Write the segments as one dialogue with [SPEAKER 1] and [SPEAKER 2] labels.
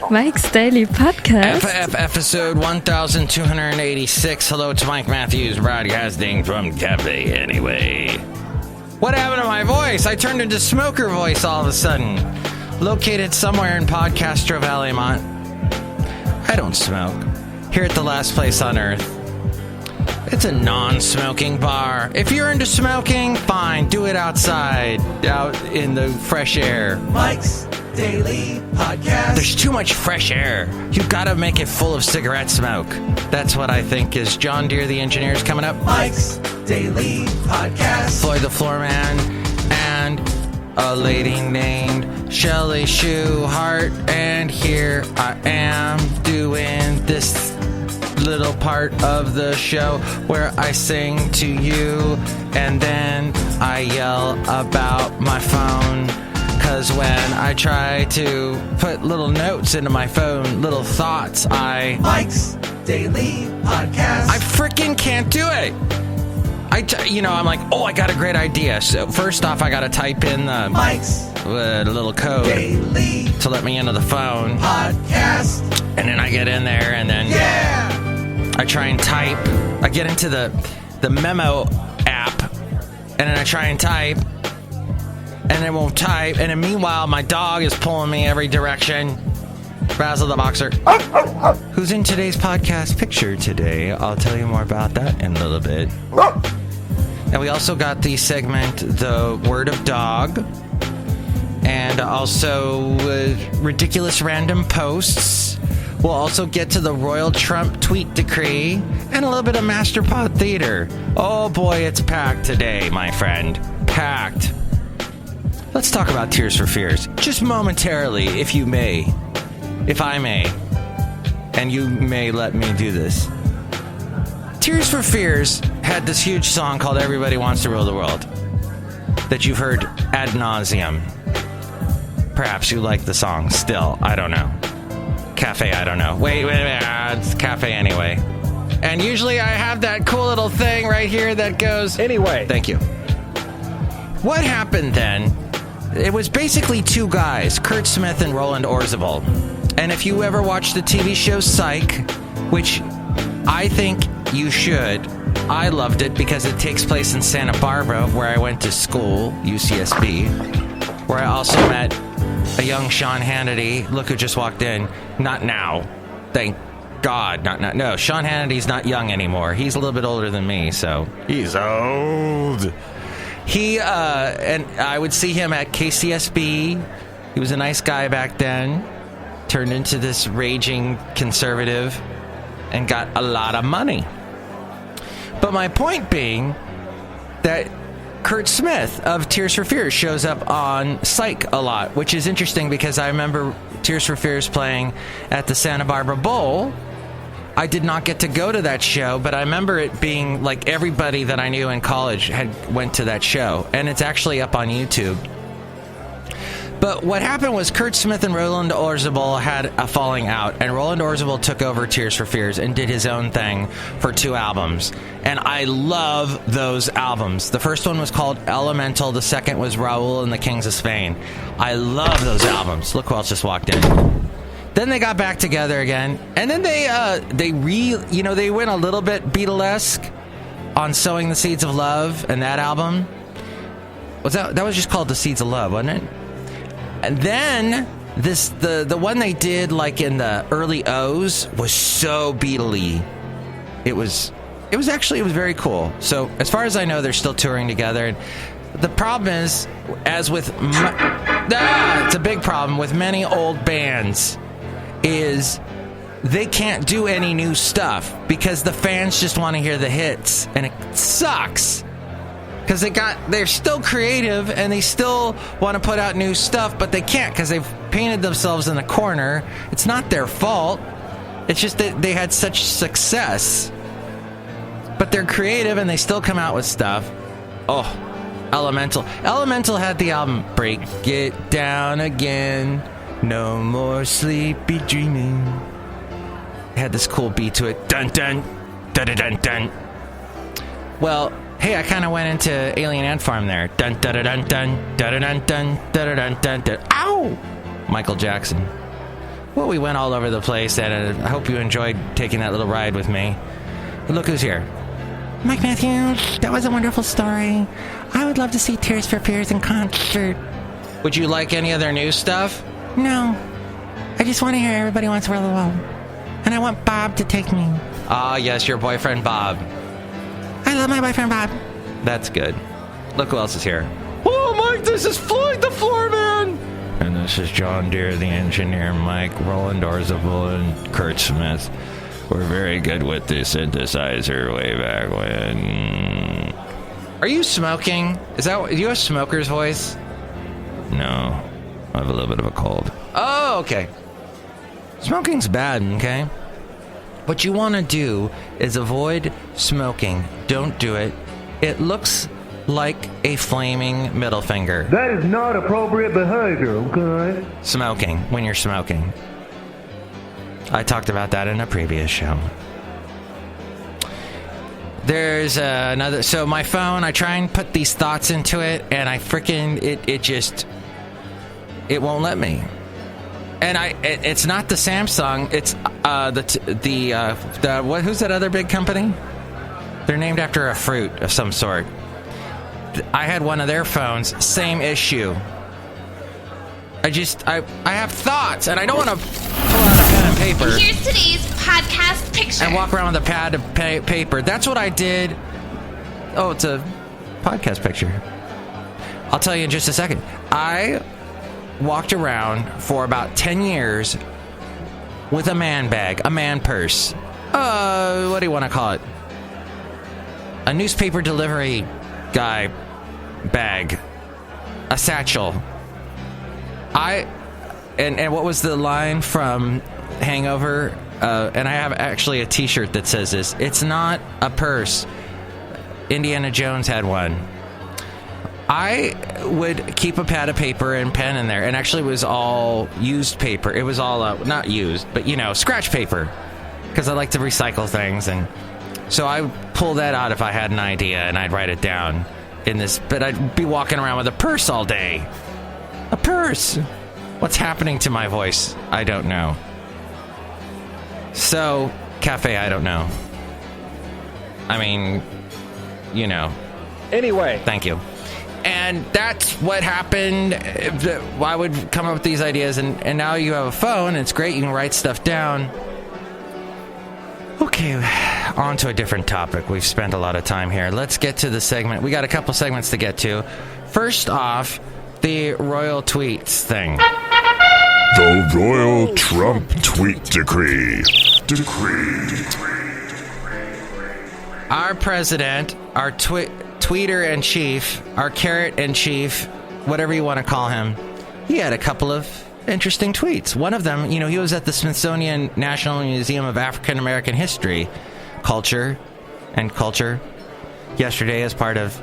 [SPEAKER 1] Mike's Daily Podcast.
[SPEAKER 2] Episode 1286. Hello, it's Mike Matthews broadcasting from Cafe Anyway. What happened to my voice? I turned into smoker voice all of a sudden. Located somewhere in Podcastro Valley, Mont. I don't smoke. Here at the last place on earth. It's a non-smoking bar. If you're into smoking, fine. Do it outside, out in the fresh air.
[SPEAKER 3] Mike's Daily Podcast.
[SPEAKER 2] There's too much fresh air. You've got to make it full of cigarette smoke. That's what I think is John Deere, the engineer's coming up.
[SPEAKER 3] Mike's Daily Podcast.
[SPEAKER 2] Floyd the Floorman and a lady named Chely Shoehart. And here I am doing this little part of the show where I sing to you and then I yell about my phone, cause when I try to put little notes into my phone, little thoughts,
[SPEAKER 3] Mike's Daily Podcast.
[SPEAKER 2] I freaking can't do it. I'm like, oh, I got a great idea. So first off, I gotta type in the
[SPEAKER 3] Mike's
[SPEAKER 2] little code
[SPEAKER 3] Daily
[SPEAKER 2] to let me into the phone
[SPEAKER 3] Podcast.
[SPEAKER 2] And then I get in there and then I try and type. I get into the memo app, and then I try and type, and it won't type. And then meanwhile, my dog is pulling me every direction. Basil the boxer, who's in today's podcast picture today. I'll tell you more about that in a little bit. And we also got the segment, The Word of Dog, and also ridiculous random posts. We'll also get to the Royal Trump tweet decree and a little bit of MASTERPOD theater. Oh boy, it's packed today, my friend. Packed. Let's talk about Tears for Fears. Just momentarily, if you may. If I may. And you may let me do this. Tears for Fears had this huge song called Everybody Wants to Rule the World that you've heard ad nauseum. Perhaps you like the song still. I don't know. Cafe, I don't know. Wait, it's Cafe Anyway. And usually I have that cool little thing right here that goes... Anyway. Thank you. What happened then? It was basically two guys, Kurt Smith and Roland Orzabal. And if you ever watched the TV show Psych, which I think you should, I loved it because it takes place in Santa Barbara, where I went to school, UCSB, where I also met a young Sean Hannity. Look who just walked in. Not now. Thank God. Not. No, Sean Hannity's not young anymore. He's a little bit older than me, so he's old. He, and I would see him at KCSB. He was a nice guy back then. Turned into this raging conservative and got a lot of money. But my point being that Kurt Smith of Tears for Fears shows up on Psych a lot, which is interesting because I remember Tears for Fears playing at the Santa Barbara Bowl. I did not get to go to that show, but I remember it being like everybody that I knew in college went to that show, and it's actually up on YouTube. But what happened was Kurt Smith and Roland Orzabal had a falling out, and Roland Orzabal took over Tears for Fears and did his own thing for 2 albums. And I love those albums. The first one was called Elemental. The second was Raoul and the Kings of Spain. I love those albums. Look who else just walked in. Then they got back together again, and then they went a little bit Beatlesque on Sowing the Seeds of Love, and that album that was just called The Seeds of Love, wasn't it? And then the one they did like in the early O's was so Beatle-y. It was very cool. So as far as I know, they're still touring together. The problem is, as with it's a big problem with many old bands, is they can't do any new stuff because the fans just want to hear the hits, and it sucks. Because they're still creative and they still want to put out new stuff, but they can't because they've painted themselves in the corner. It's not their fault. It's just that they had such success. But they're creative and they still come out with stuff. Oh, Elemental. Elemental had the album Break It Down Again. No more sleepy dreaming. It had this cool beat to it. Dun dun dun dun dun dun. Well, hey, I kind of went into Alien Ant Farm there. Dun dun dun dun dun dun dun dun dun dun dun. Ow! Michael Jackson. Well, we went all over the place, and I hope you enjoyed taking that little ride with me. But look who's here. Mike Matthews, that was a wonderful story. I would love to see Tears for Fears in concert. Would you like any of their new stuff? No. I just want to hear Everybody Wants a World of Love. And I want Bob to take me. Ah, yes, your boyfriend Bob. I love my boyfriend Bob. That's good. Look who else is here. Oh, Mike, this is Floyd the Floorman. And this is John Deere, the engineer, Mike, Roland Orzabal, and Kurt Smith. We're very good with the synthesizer way back when. Are you smoking? Do you have a smoker's voice? No. I have a little bit of a cold. Oh, okay. Smoking's bad, okay? What you want to do is avoid smoking. Don't do it. It looks like a flaming middle finger.
[SPEAKER 4] That is not appropriate behavior, okay?
[SPEAKER 2] Smoking, when you're smoking. I talked about that in a previous show. There's another... So my phone, I try and put these thoughts into it, and I freaking... It won't let me. And it's not the Samsung, it's who's that other big company? They're named after a fruit of some sort. I had one of their phones, same issue. I have thoughts, and I don't want to pull out a pen and paper.
[SPEAKER 5] Here's today's podcast picture.
[SPEAKER 2] And walk around with a pad of paper. That's what I did. Oh, it's a podcast picture. I'll tell you in just a second. I walked around for about 10 years with a man bag, a man purse. What do you want to call it? A newspaper delivery guy bag. A satchel. And what was the line from Hangover? And I have actually a t-shirt that says this. It's not a purse. Indiana Jones had one. I would keep a pad of paper and pen in there, and actually it was all used paper. It was all, not used, but, scratch paper, because I like to recycle things, and so I would pull that out if I had an idea, and I'd write it down in this, but I'd be walking around with a purse all day. A purse! What's happening to my voice? I don't know. So, cafe, I don't know. I mean,
[SPEAKER 6] Anyway.
[SPEAKER 2] Thank you. And that's what happened. I would come up with these ideas, and now you have a phone. It's great. You can write stuff down. Okay, on to a different topic. We've spent a lot of time here. Let's get to the segment. We got a couple segments to get to. First off, the royal tweets thing.
[SPEAKER 7] The Royal Trump Tweet Decree.
[SPEAKER 2] Our president, our tweeter-in-chief, our carrot-in-chief, whatever you want to call him, he had a couple of interesting tweets. One of them, he was at the Smithsonian National Museum of African American History, Culture yesterday as part of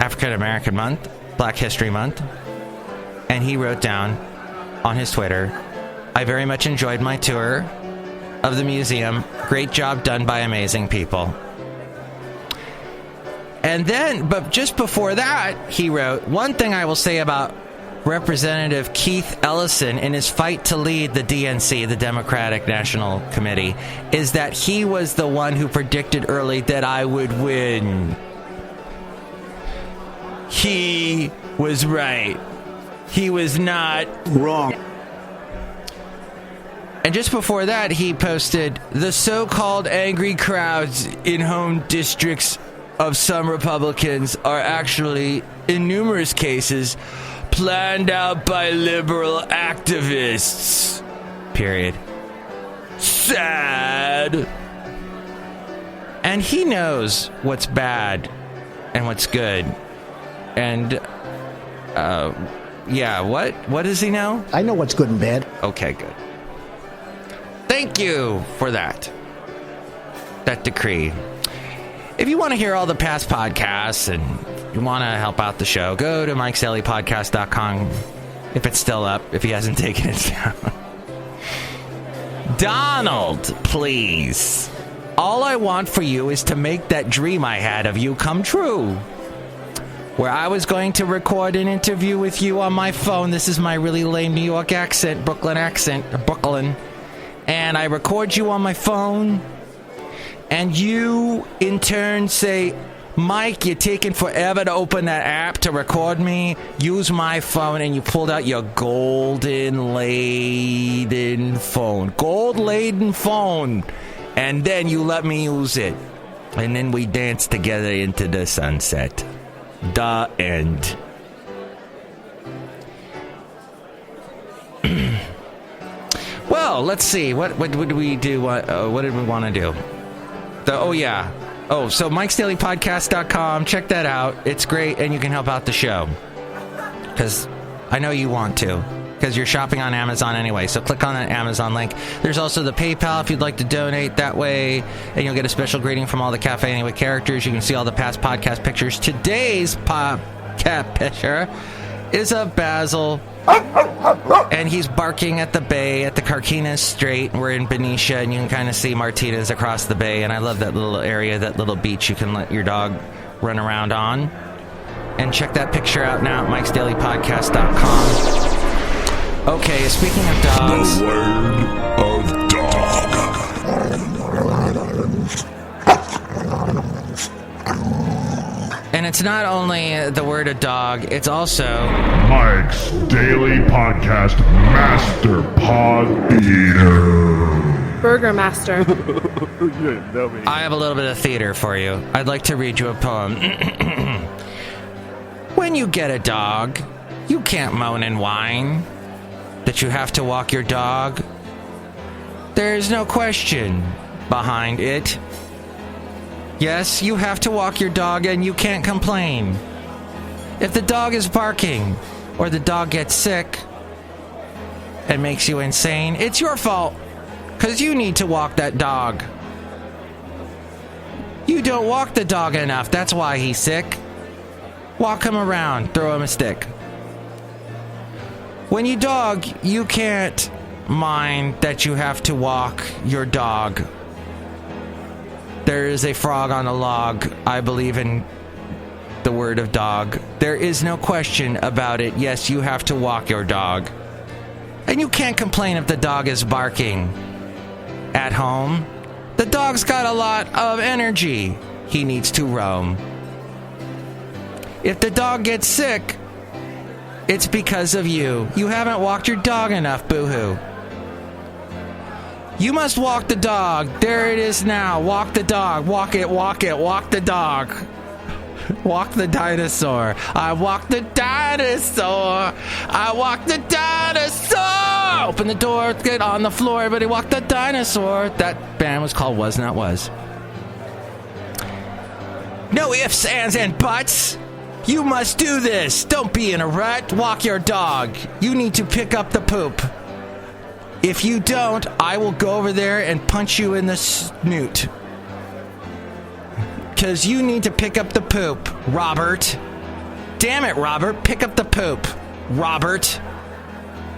[SPEAKER 2] African American Month, Black History Month, and he wrote down on his Twitter, "I very much enjoyed my tour of the museum. Great job done by amazing people." And then, but just before that, he wrote, "One thing I will say about Representative Keith Ellison in his fight to lead the DNC, the Democratic National Committee, is that he was the one who predicted early that I would win. He was right. He was not wrong." And just before that, he posted, "The so-called angry crowds in home districts of some Republicans are actually, in numerous cases, planned out by liberal activists. Period. Sad." And he knows what's bad and what's good. And, what does he know?
[SPEAKER 8] I know what's good and bad.
[SPEAKER 2] Okay, good. Thank you for that decree. If you want to hear all the past podcasts and you want to help out the show, go to MIKEs-DAILY-PODCAST.com if it's still up, if he hasn't taken it down. Donald, please. All I want for you is to make that dream I had of you come true. where I was going to record an interview with you on my phone. This is my really lame New York accent, Brooklyn. And I record you on my phone, and you, in turn, say, Mike, you're taking forever to open that app to record me. Use my phone, and you pulled out your gold-laden phone. And then you let me use it. And then we danced together into the sunset. The end. Well, let's see. What did we do? What did we want to do? So MIKEs-DAILY-PODCAST.com. Check that out. It's great, and you can help out the show. Because I know you want to. Because you're shopping on Amazon anyway. So click on that Amazon link. There's also the PayPal if you'd like to donate that way. And you'll get a special greeting from all the Cafe Anyway characters. You can see all the past podcast pictures. Today's podcast picture is of Basil. And he's barking at the bay at the Carquinez Strait. We're in Benita, and you can kind of see Martinez across the bay. And I love that little area, that little beach you can let your dog run around on. And check that picture out now at MIKEs-DAILY-PODCAST.com. Okay, speaking of dogs...
[SPEAKER 7] The word of dog.
[SPEAKER 2] And it's not only the word of dog, it's also...
[SPEAKER 7] Mike's Daily Podcast MASTERPOD Theater.
[SPEAKER 6] Burger Master.
[SPEAKER 2] I have a little bit of theater for you. I'd like to read you a poem. When you get a dog, you can't moan and whine that you have to walk your dog. There's no question behind it. Yes, you have to walk your dog and you can't complain. If the dog is barking or the dog gets sick and makes you insane, it's your fault, because you need to walk that dog. You don't walk the dog enough, that's why he's sick. Walk him around, throw him a stick. When you dog, you can't mind that you have to walk your dog. There is a frog on a log. I believe in the word of dog. There is no question about it. Yes, you have to walk your dog. And you can't complain if the dog is barking at home. The dog's got a lot of energy. He needs to roam. If the dog gets sick, it's because of you. You haven't walked your dog enough, boo-hoo. You must walk the dog. There it is now. Walk the dog. Walk it, walk it, walk the dog. Walk the dinosaur. I walk the dinosaur. I walk the dinosaur. Open the door, get on the floor. Everybody walk the dinosaur. That band was called Was Not Was. No ifs, ands, and buts. You must do this. Don't be in a rut. Walk your dog. You need to pick up the poop. If you don't, I will go over there and punch you in the snoot. Because you need to pick up the poop, Robert. Damn it, Robert. Pick up the poop, Robert.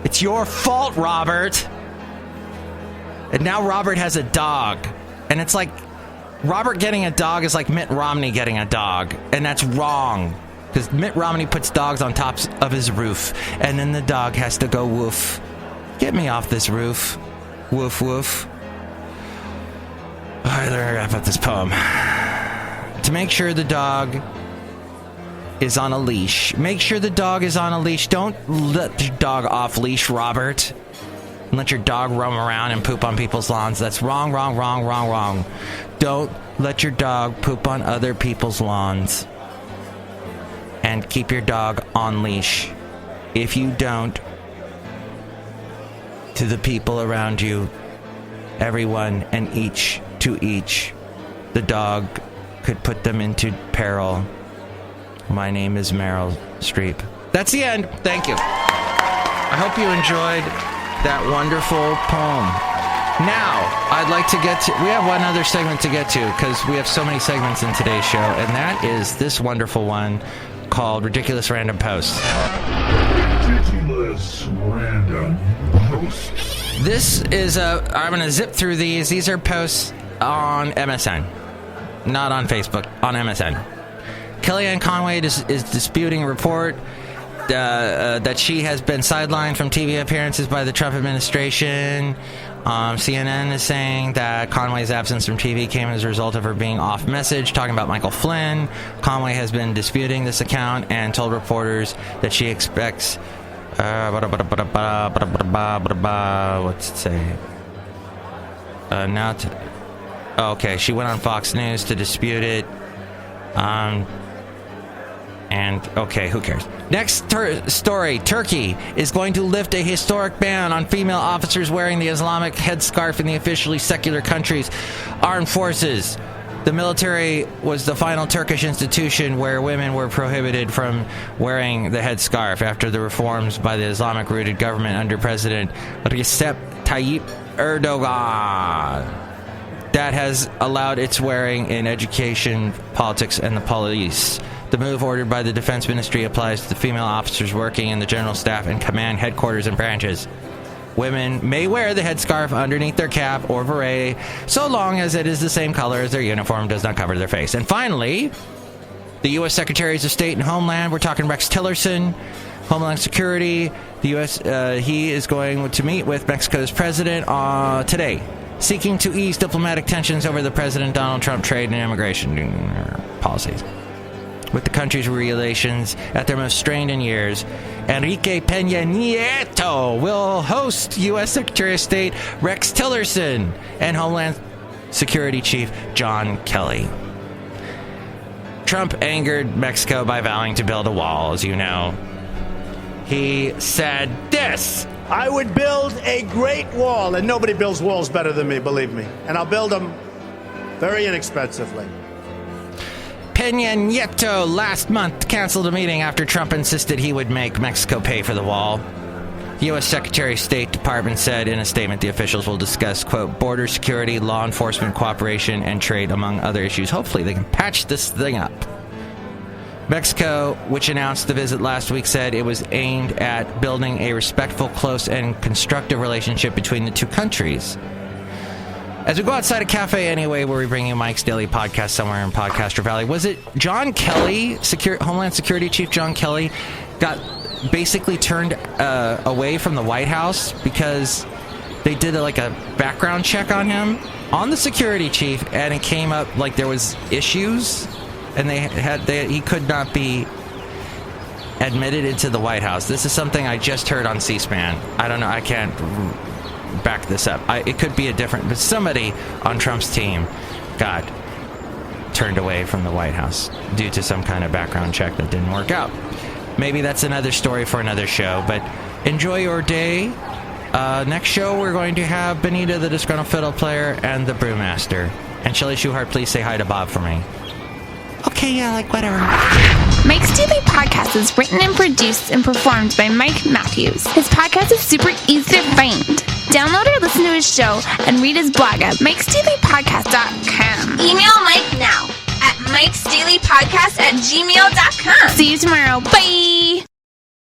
[SPEAKER 2] It's your fault, Robert. And now Robert has a dog. And it's like, Robert getting a dog is like Mitt Romney getting a dog. And that's wrong. Because Mitt Romney puts dogs on top of his roof, and then the dog has to go woof. Get me off this roof. Woof, woof. All right, let me wrap up this poem. To make sure the dog is on a leash. Make sure the dog is on a leash. Don't let your dog off leash, Robert. And let your dog roam around and poop on people's lawns. That's wrong, wrong, wrong, wrong, wrong. Don't let your dog poop on other people's lawns. And keep your dog on leash. If you don't, to the people around you, everyone and each to each, the dog could put them into peril. My name is Meryl Streep. That's the end. Thank you. I hope you enjoyed that wonderful poem. Now, I'd like to get to... We have one other segment to get to, because we have so many segments in today's show, and that is this wonderful one called Ridiculous Random Posts.
[SPEAKER 7] Ridiculous Random Posts.
[SPEAKER 2] This is I'm going to zip through these. These are posts on MSN. Not on Facebook, on MSN. Kellyanne Conway is disputing a report that she has been sidelined from TV appearances by the Trump administration. CNN is saying that Conway's absence from TV came as a result of her being off message, talking about Michael Flynn. Conway has been disputing this account and told reporters that she expects... what's it say? Okay, she went on Fox News to dispute it. And, okay, who cares? Next story. Turkey is going to lift a historic ban on female officers wearing the Islamic headscarf in the officially secular country's armed forces. The military was the final Turkish institution where women were prohibited from wearing the headscarf after the reforms by the Islamic-rooted government under President Recep Tayyip Erdogan. That has allowed its wearing in education, politics, and the police. The move, ordered by the Defense Ministry, applies to the female officers working in the General Staff and Command headquarters and branches. Women may wear the headscarf underneath their cap or beret, so long as it is the same color as their uniform, does not cover their face. And finally, the U.S. Secretaries of State and Homeland, we're talking Rex Tillerson, Homeland Security. The U.S. He is going to meet with Mexico's president today, seeking to ease diplomatic tensions over the President Donald Trump trade and immigration policies. With the country's relations at their most strained in years, Enrique Peña Nieto will host U.S. Secretary of State Rex Tillerson and Homeland Security Chief John Kelly. Trump angered Mexico by vowing to build a wall, as you know. He said this:
[SPEAKER 6] I would build a great wall, and nobody builds walls better than me, believe me. And I'll build them very inexpensively.
[SPEAKER 2] Peña Nieto last month canceled a meeting after Trump insisted he would make Mexico pay for the wall. The U.S. Secretary of State Department said in a statement the officials will discuss, quote, border security, law enforcement cooperation, and trade, among other issues. Hopefully they can patch this thing up. Mexico, which announced the visit last week, said it was aimed at building a respectful, close, and constructive relationship between the two countries. As we go outside a cafe anyway, where we bring you Mike's Daily Podcast somewhere in Podcaster Valley, was it John Kelly, Homeland Security Chief John Kelly, got basically turned away from the White House because they did a background check on him, on the security chief, and it came up like there was issues, and he could not be admitted into the White House. This is something I just heard on C-SPAN. I don't know, I can't back this up. It could be but somebody on Trump's team got turned away from the White House due to some kind of background check that didn't work out. Maybe that's another story for another show, but enjoy your day. Next show, we're going to have Benita, the Disgruntled Fiddle Player, and the Brewmaster. And Chely Shoehart, please say hi to Bob for me. Okay, yeah, whatever.
[SPEAKER 5] Mike's Daily Podcast is written and produced and performed by Mike Matthews. His podcast is super easy to find. Download or listen to his show and read his blog at MIKEs-DAILY-PODCAST.com. Email Mike now at MIKEs-DAILY-PODCAST@gmail.com. See you tomorrow. Bye!